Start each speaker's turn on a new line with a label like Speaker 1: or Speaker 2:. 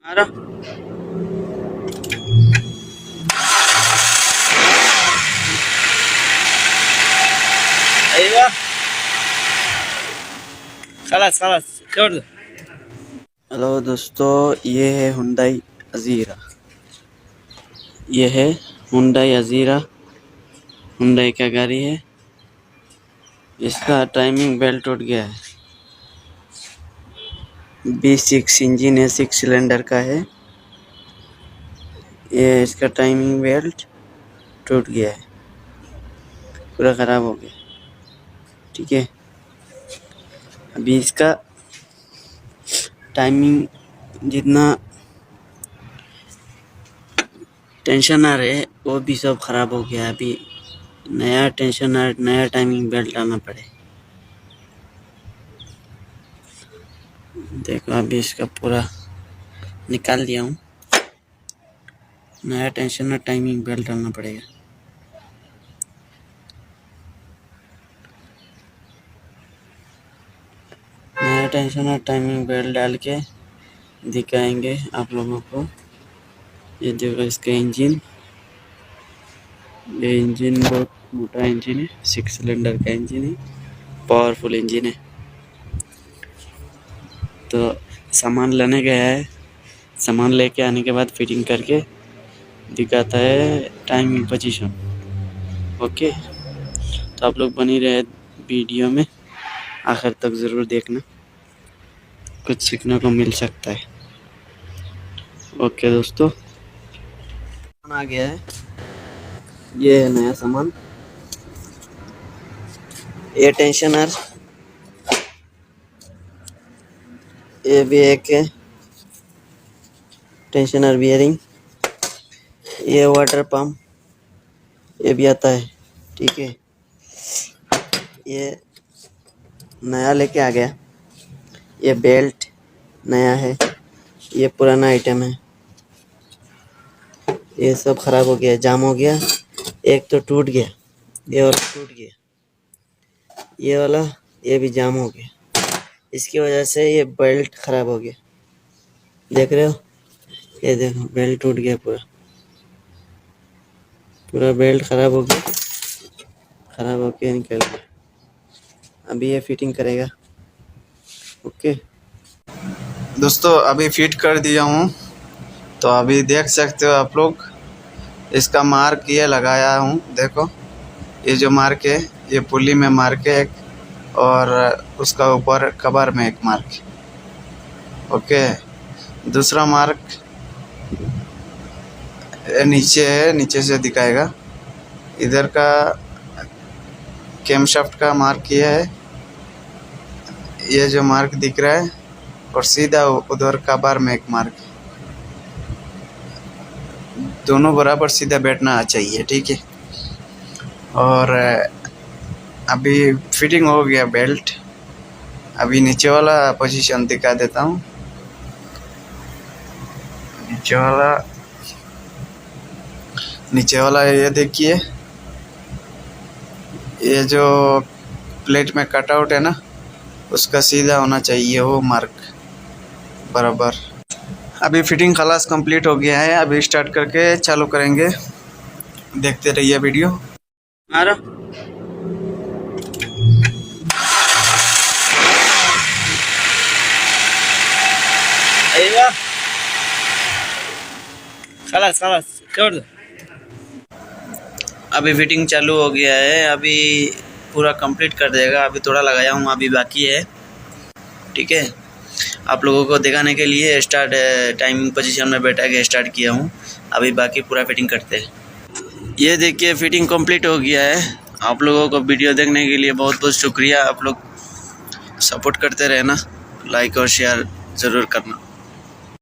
Speaker 1: आ रहा। अयवा खलास खलास छोड़ दो। हेलो दोस्तों, ये है हुंडई अज़ीरा। ये है हुंडई अज़ीरा, हुंडई का गाड़ी है। इसका टाइमिंग बेल्ट टूट गया है। V6 इंजन है, 6 सिलेंडर का है। ये इसका टाइमिंग बेल्ट टूट गया है, पूरा ख़राब हो गया। ठीक है, अभी इसका टाइमिंग जितना टेंशनर है वो भी सब ख़राब हो गया। अभी नया टेंशनर, नया टाइमिंग बेल्ट लाना पड़े। देखो अभी इसका पूरा निकाल दिया हूँ। नया टेंशनर टाइमिंग बेल्ट डालना पड़ेगा। नया टेंशनर टाइमिंग बेल्ट डाल के दिखाएंगे आप लोगों को। ये देखो इसका इंजन, ये इंजन बहुत मोटा इंजन है, 6 सिलेंडर का इंजन है, पावरफुल इंजन है। तो सामान लेने गया है, सामान लेके आने के बाद फिटिंग करके दिखाता है टाइमिंग पोजीशन। ओके, तो आप लोग बनी रहे वीडियो में, आखिर तक ज़रूर देखना, कुछ सीखने को मिल सकता है। ओके दोस्तों, आ गया है, ये है नया सामान। ये टेंशनर, ये भी एक है टेंशनर बियरिंग। ये वाटर पंप, ये भी आता है। ठीक है, ये नया लेके आ गया। ये बेल्ट नया है, ये पुराना आइटम है। ये सब खराब हो गया, जाम हो गया। एक तो टूट गया, ये वाला टूट गया, ये वाला ये भी जाम हो गया। इसकी वजह से ये बेल्ट खराब हो गया। देख रहे हो, ये देखो बेल्ट टूट गया, पूरा बेल्ट खराब हो गया, खराब होके निकल गया। अभी ये फिटिंग करेगा। ओके दोस्तों, अभी फिट कर दिया हूँ। तो अभी देख सकते हो आप लोग, इसका मार्क ये लगाया हूँ। देखो ये जो मार्क है, ये पुली में मार्क है एक, और उसका ऊपर कवर में एक मार्क है। ओके, दूसरा मार्क नीचे है, नीचे से दिखाएगा। इधर का कैमशाफ्ट का मार्क ये है, ये जो मार्क दिख रहा है, और सीधा उधर कवर में एक मार्क है। दोनों बराबर सीधा बैठना चाहिए। ठीक है, और अभी फिटिंग हो गया बेल्ट। अभी नीचे वाला पोजीशन दिखा देता हूँ। नीचे वाला ये देखिए, ये जो प्लेट में कटआउट है ना, उसका सीधा होना चाहिए वो मार्क बराबर। अभी फिटिंग खलास कंप्लीट हो गया है। अभी स्टार्ट करके चालू करेंगे, देखते रहिए वीडियो। आ रहा अयवा खलास खलास छोड़ दो। अभी फिटिंग चालू हो गया है, अभी पूरा कंप्लीट कर देगा। अभी थोड़ा लगाया हूँ, अभी बाकी है। ठीक है, आप लोगों को दिखाने के लिए स्टार्ट टाइमिंग पोजीशन में बैठा के स्टार्ट किया हूँ। अभी बाकी पूरा फिटिंग करते हैं। ये देखिए फिटिंग कंप्लीट हो गया है। आप लोगों को वीडियो देखने के लिए बहुत बहुत शुक्रिया। आप लोग सपोर्ट करते रहना, लाइक और शेयर ज़रूर करना।